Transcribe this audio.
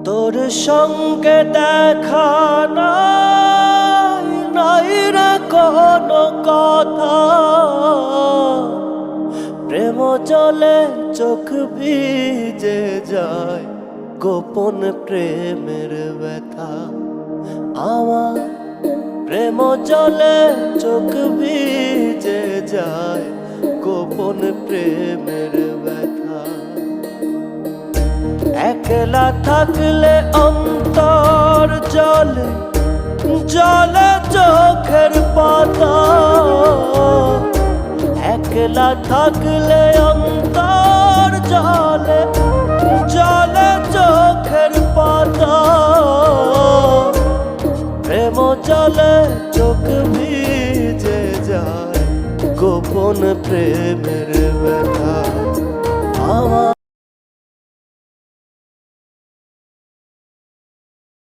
তোর সঙ্গে দেখা নাই রে কোনো কথা, প্রেম জলে চোখ ভিজে যায়, গোপন প্রেমের ব্যথা। আমার প্রেম জলে চোখ ভিজে যায়, গোপন প্রেমের ব্যথা। একলা থাকলে অন্তর জলে জলে চোখের পাতা, একলা থাকলে অন্তর জলে জলে চোখের পাতা। প্রেম জলে চোখ ভিজে যায়, গোপন প্রেম